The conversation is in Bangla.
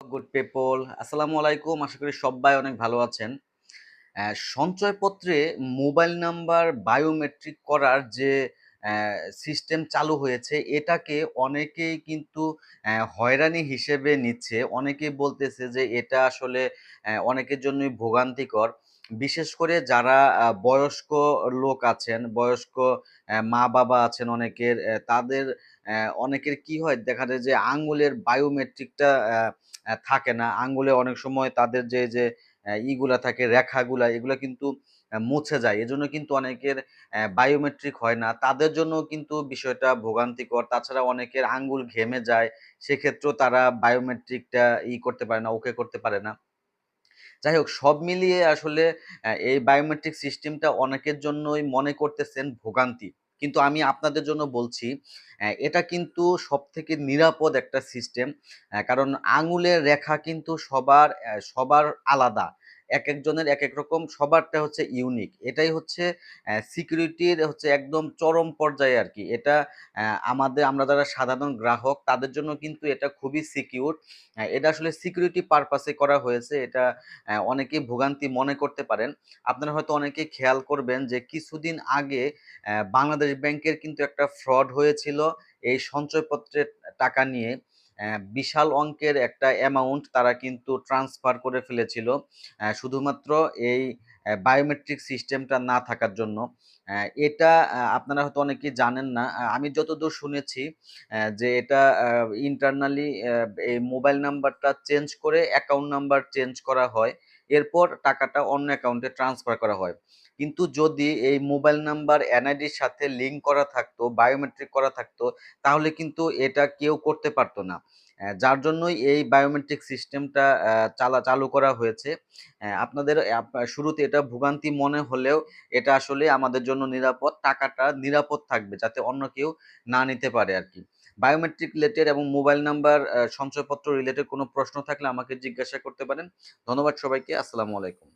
গুড পিপল, আসসালামু আলাইকুম। আশা করি সবাই অনেক ভালো আছেন। সঞ্চয়পত্রে মোবাইল নাম্বার বায়োমেট্রিক করার যে সিস্টেম চালু হয়েছে, এটাকে অনেকেই কিন্তু হয়রানি হিসেবে নিচ্ছে। অনেকেই বলতেছে যে এটা আসলে অনেকের জন্যই ভোগান্তিকর। বিশেষ করে যারা বয়স্ক লোক আছেন, বয়স্ক মা-বাবা আছেন অনেকের, তাদের অনেকের কি হয় দেখা যায় যে আঙ্গুলের বায়োমেট্রিকটা থাকে না। আঙ্গুলে অনেক সময় তাদের যে ইগুলা থাকে, রেখাগুলা, এগুলা কিন্তু মুছে যায়। এজন্য কিন্তু অনেকের বায়োমেট্রিক হয় না। তাদের জন্যও কিন্তু বিষয়টা ভোগান্তিকর। তাছাড়া অনেকের আঙ্গুল ঘেমে যায়। সেক্ষেত্রেও তারা বায়োমেট্রিকটা করতে পারে না, ওকে করতে পারে না। যাই হোক, সব মিলিয়ে আসলে এই বায়োমেট্রিক সিস্টেমটা অনেকের জন্যই মনে করতেছেন ভোগান্তি। কিন্তু আমি আপনাদের জন্য বলছি, এটা কিন্তু সবথেকে নিরাপদ একটা সিস্টেম। কারণ আঙুলের রেখা কিন্তু সবার আলাদা। একেকজনের একেক রকম, সবারটা হচ্ছে ইউনিক। এটাই হচ্ছে সিকিউরিটির হচ্ছে একদম চরম পর্যায়ে আরকি। এটা আমরা যারা সাধারণ গ্রাহক তাদের জন্য কিন্তু এটা খুবই সিকিউর। এটা আসলে সিকিউরিটি পারপাসে করা হয়েছে। এটা অনেকেই ভোগান্তি মনে করতে পারেন। আপনারা হয়তো অনেকেই খেয়াল করবেন যে কিছুদিন আগে বাংলাদেশ ব্যাংকের কিন্তু একটা ফ্রড হয়েছিল এই সঞ্চয়পত্রের টাকা নিয়ে। বিশাল অঙ্কের একটা অ্যামাউন্ট তারা কিন্তু ট্রান্সফার করে ফেলেছিল শুধুমাত্র এই বায়োমেট্রিক সিস্টেমটা না থাকার জন্য। এটা আপনারা হয়তো অনেকেই জানেন না। আমি যতদূর শুনেছি যে এটা ইন্টারনালি এই মোবাইল নাম্বারটা চেঞ্জ করে অ্যাকাউন্ট নাম্বার চেঞ্জ করা হয়। এরপর টাকাটা অন্য অ্যাকাউন্টে ট্রান্সফার করা হয়। কিন্তু যদি এই মোবাইল নাম্বার এনআইডির সাথে লিঙ্ক করা থাকতো, বায়োমেট্রিক করা থাকতো, তাহলে কিন্তু এটা কেউ করতে পারত না। যার জন্যই এই বায়োমেট্রিক সিস্টেমটা চালু করা হয়েছে। আপনাদের শুরুতে এটা ভোগান্তি মনে হলেও এটা আসলে আমাদের জন্য নিরাপদ। টাকাটা নিরাপদ থাকবে যাতে অন্য কেউ না নিতে পারে আরকি। বায়োমেট্রিক রিলেটেড এবং মোবাইল নাম্বার সঞ্চয়পত্র রিলেটেড কোনো প্রশ্ন থাকলে আমাকে জিজ্ঞাসা করতে পারেন। ধন্যবাদ সবাইকে। আসসালামু আলাইকুম।